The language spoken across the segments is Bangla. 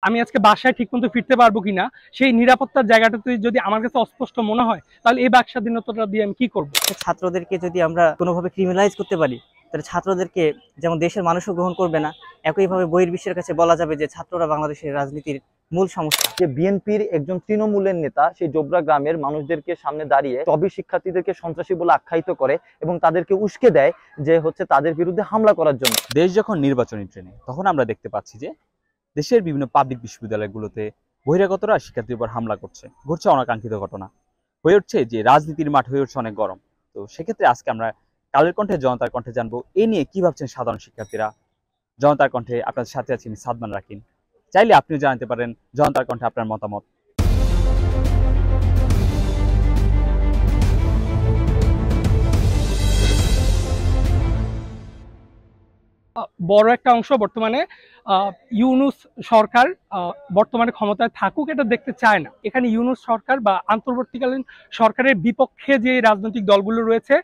আমি আজকে বাসায় ঠিকমতো ফিরতে পারবো কিনা সেই নিরাপত্তার জায়গাটাতে যদি আমার কাছে অস্পষ্ট মনে হয়, তাহলে এই বাক স্বাধীনতাটা দিয়ে আমি কি করব? ছাত্রদেরকে যদি আমরা কোনোভাবে ক্রিমিনালাইজ করতে পারি, তাহলে ছাত্রদেরকে যেমন দেশের মানুষও গ্রহণ করবে না, একইভাবে বহির্বিশ্বের কাছে বলা যাবে যে ছাত্ররা বাংলাদেশের রাজনীতির মূল সমস্যা। যে বিএনপির একজন তৃণমূলের নেতা সেই জোবরা গ্রামের মানুষদেরকে সামনে দাঁড়িয়ে চবি শিক্ষার্থীদেরকে সন্ত্রাসী বলে আখ্যায়িত করে এবং তাদেরকে উস্কে দেয় যে হচ্ছে তাদের বিরুদ্ধে হামলা করার জন্য। দেশ যখন নির্বাচনী ট্রেনে, তখন আমরা দেখতে পাচ্ছি যে দেশের বিভিন্ন পাবলিক বিশ্ববিদ্যালয়গুলোতে বহিরাগতরা শিক্ষার্থীর উপর হামলা করছে, ঘটছে অনাকাঙ্ক্ষিত ঘটনা, হয়ে উঠছে যে রাজনীতির মাঠ হয়ে উঠছে অনেক গরম। তো সেক্ষেত্রে আজকে আমরা কালের কণ্ঠে জনতার কণ্ঠে জানবো এ নিয়ে কি ভাবছেন সাধারণ শিক্ষার্থীরা। জনতার কণ্ঠে আপনাদের সাথে আছি আমি সাদমান রাকিন। চাইলে আপনিও জানাতে পারেন জনতার কণ্ঠে আপনার মতামত। বড় একটা অংশ বর্তমানে ইউনূস সরকার বর্তমানে ক্ষমতায় থাকুক এটা দেখতে চায় না। এখানে ইউনূস সরকার বা অন্তর্বর্তীকালীন সরকারের বিপক্ষে যে রাজনৈতিক দলগুলো রয়েছে,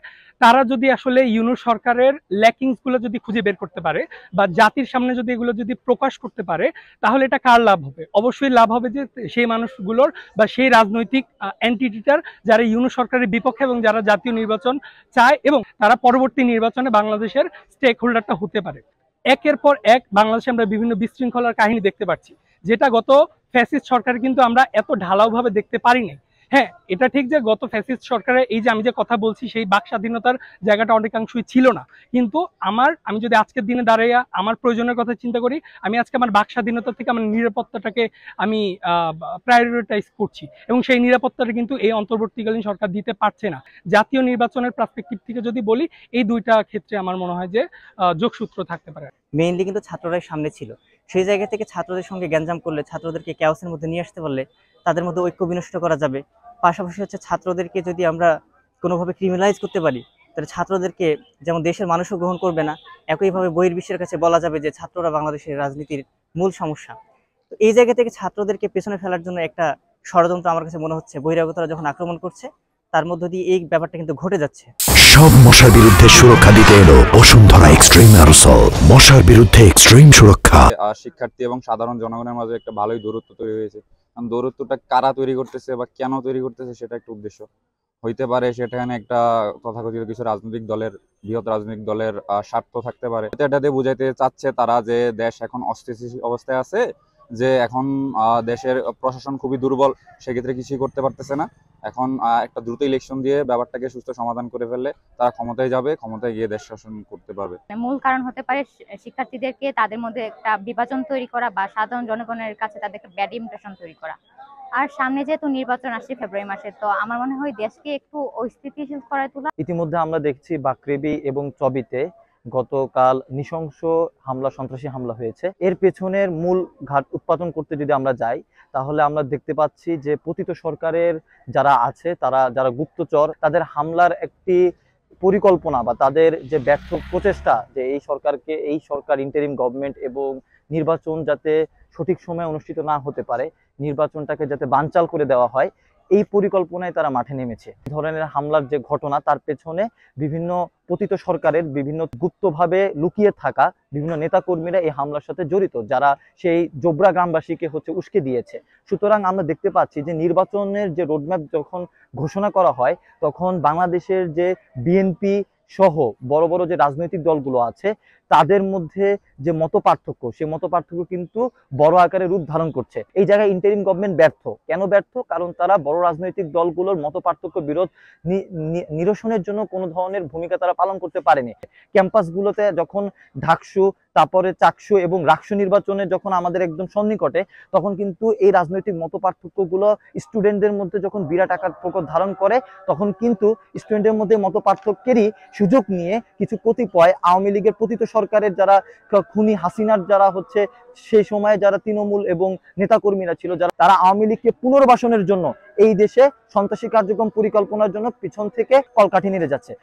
তারা যদি আসলে ইউনূস সরকারের ল্যাকিংস গুলো যদি খুঁজে বের করতে পারে বা জাতির সামনে যদি এগুলো যদি প্রকাশ করতে পারে, তাহলে এটা কার লাভ হবে? অবশ্যই লাভ হবে যে সেই মানুষগুলোর বা সেই রাজনৈতিক এন্টিটিটার যারা ইউনূস সরকারের বিপক্ষে এবং যারা জাতীয় নির্বাচন চায় এবং তারা পরবর্তী নির্বাচনে বাংলাদেশের স্টেক হোল্ডারটা হতে পারে। একের পর এক বাংলাদেশে আমরা বিভিন্ন বিশৃঙ্খলার কাহিনী দেখতে পাচ্ছি, যেটা গত ফ্যাসিস্ট সরকার কিন্তু আমরা এত ঢালাওভাবে দেখতে পারিনি। হ্যাঁ, এটা ঠিক যে গত ফ্যাসিস্ট সরকারের এই যে আমি যে কথা বলছি সেই বাক স্বাধীনতার জায়গাটা অনেকাংশই ছিল না, কিন্তু আমি যদি আজকের দিনে দাঁড়াইয়া আমার প্রয়োজনের কথা চিন্তা করি, আমি আজকে আমার বাক স্বাধীনতা থেকে আমার নিরাপত্তাটাকে আমি প্রায়োরিটাইজ করছি এবং সেই নিরাপত্তাটা কিন্তু এই অন্তর্বর্তীকালীন সরকার দিতে পারছে না। জাতীয় নির্বাচনের পার্সপেক্টিভ থেকে যদি বলি, এই দুইটা ক্ষেত্রে আমার মনে হয় যে যোগসূত্র থাকতে পারে। মেইনলি কিন্তু ছাত্ররাই সামনে ছিল। সেই জায়গা থেকে ছাত্রদের সঙ্গে গ্যাঞ্জাম করলে, ছাত্রদেরকে ক্যাওসের মধ্যে নিয়ে আসতে পারলে তাদের মধ্যে ঐক্য বিনষ্ট করা যাবে। পাশাপাশি হচ্ছে ছাত্রদেরকে যদি আমরা কোনোভাবে ক্রিমিনালাইজ করতে পারি, তাহলে ছাত্রদেরকে যেমন দেশের মানুষও গ্রহণ করবে না, একইভাবে বহির্বিশ্বের কাছে বলা যাবে যে ছাত্ররা বাংলাদেশের রাজনীতির মূল সমস্যা। তো এই জায়গা থেকে ছাত্রদেরকে পেছনে ফেলার জন্য একটা ষড়যন্ত্র আমার কাছে মনে হচ্ছে। বহিরাগতরা যখন আক্রমণ করছে, তার মধ্য দিয়ে এই ব্যাপারটা কিন্তু ঘটে যাচ্ছে। সব মশার বিরুদ্ধে সুরক্ষা দিতে এলো বসুন্ধরা এক্সট্রিম অ্যারোসল। মশার বিরুদ্ধে এক্সট্রিম সুরক্ষা। শিক্ষার্থী এবং সাধারণ জনগণের মাঝে একটা ভালোই দূরত্ব তৈরি হয়েছে। কারণ দূরত্বটা কারা তৈরি করতেছে বা কেন তৈরি করতেছে সেটা একটা উদ্দেশ্য হইতে পারে। সেখানে একটা তথাকথিত কিছু রাজনৈতিক দলের, বৃহৎ রাজনৈতিক দলের স্বার্থ থাকতে পারে। এটাতে বুঝাইতে চাচ্ছে তারা যে দেশ এখন অস্থিতিশীল অবস্থায় আছে, যে এখন দেশের প্রশাসন খুবই দুর্বল, সেক্ষেত্রে কিছুই করতে পারতেছে না। এখন একটা দ্রুত ইলেকশন দিয়ে ব্যাপারটাকে সুস্থ সমাধান করে ফেললে তারা ক্ষমতায় যাবে, ক্ষমতায় গিয়ে দেশ শাসন করতে পারবে। মূল কারণ হতে পারে শিক্ষার্থীদেরকে তাদের মধ্যে একটা বিভাজন তৈরি করা বা সাধারণ জনগণের কাছে তাদেরকে ব্যাড ইমপ্রেশন তৈরি করা। আর সামনে যেহেতু নির্বাচন আসছে ফেব্রুয়ারি মাসে, তো আমার মনে হয় দেশকে একটু অস্থিতিশীল করে তোলা। ইতিমধ্যে আমরা দেখছি বাকরেবি এবং চবিতে গতকাল নৃশংস হামলা, সন্ত্রাসী হামলা হয়েছে। এর পেছনের মূল ঘাট উৎপাদন করতে যদি আমরা যাই, তাহলে আমরা দেখতে পাচ্ছি যে পতিত সরকারের যারা আছে, যারা গুপ্তচর, তাদের হামলার একটি পরিকল্পনা বা তাদের যে ব্যর্থ প্রচেষ্টা যে এই সরকার ইন্টারিম গভর্নমেন্ট এবং নির্বাচন যাতে সঠিক সময়ে অনুষ্ঠিত না হতে পারে, নির্বাচনটাকে যাতে বানচাল করে দেওয়া হয়, এই পরিকল্পনায় তারা মাঠে নেমেছে। এই ধরনের হামলার যে ঘটনা, তার পেছনে বিভিন্ন পতিত সরকারের বিভিন্ন গুপ্তভাবে লুকিয়ে থাকা বিভিন্ন নেতাকর্মীরা এই হামলার সাথে জড়িত, যারা সেই জোবরা গ্রামবাসীকে উস্কে দিয়েছে। সুতরাং আমরা দেখতে পাচ্ছি যে নির্বাচনের যে রোডম্যাপ যখন ঘোষণা করা হয়, তখন বাংলাদেশের যে বিএনপি সহ বড় বড় যে রাজনৈতিক দলগুলো আছে, তাদের মধ্যে যে মতপার্থক্য, সেই মতপার্থক্য কিন্তু বড় আকারে রূপ ধারণ করছে। এই জায়গায় ইন্টারিম গভর্নমেন্ট ব্যর্থ। কেন ব্যর্থ? কারণ তারা বড় রাজনৈতিক দলগুলোর মতপার্থক্য বিরোধ নিরসনের জন্য কোনো ধরনের ভূমিকা তারা পালন করতে পারেনি। ক্যাম্পাসগুলোতে যখন ঢাকসু, তারপরে চাকসু এবং রাকসু নির্বাচনে যখন আমাদের একদম সন্নিকটে, তখন কিন্তু এই রাজনৈতিক মতপার্থক্যগুলো স্টুডেন্টদের মধ্যে যখন বিরাট আকার প্রকট ধারণ করে, তখন কিন্তু স্টুডেন্টের মধ্যে মতপার্থক্যেরই সুযোগ নিয়ে কিছু কতিপয় আওয়ামী লীগের পতিত সরকারের যারা খুনি হাসিনার যারা সেই সময়ে যারা তৃণমূল এবং নেতাকর্মীরা ছিল, তারা আওয়ামী লীগকে পুনর্বাসনের জন্য এই দেশে সন্ত্রাসী কার্যক্রম পরিকল্পনার জন্য পিছন থেকে কলকাঠি নেড়ে যাচ্ছে।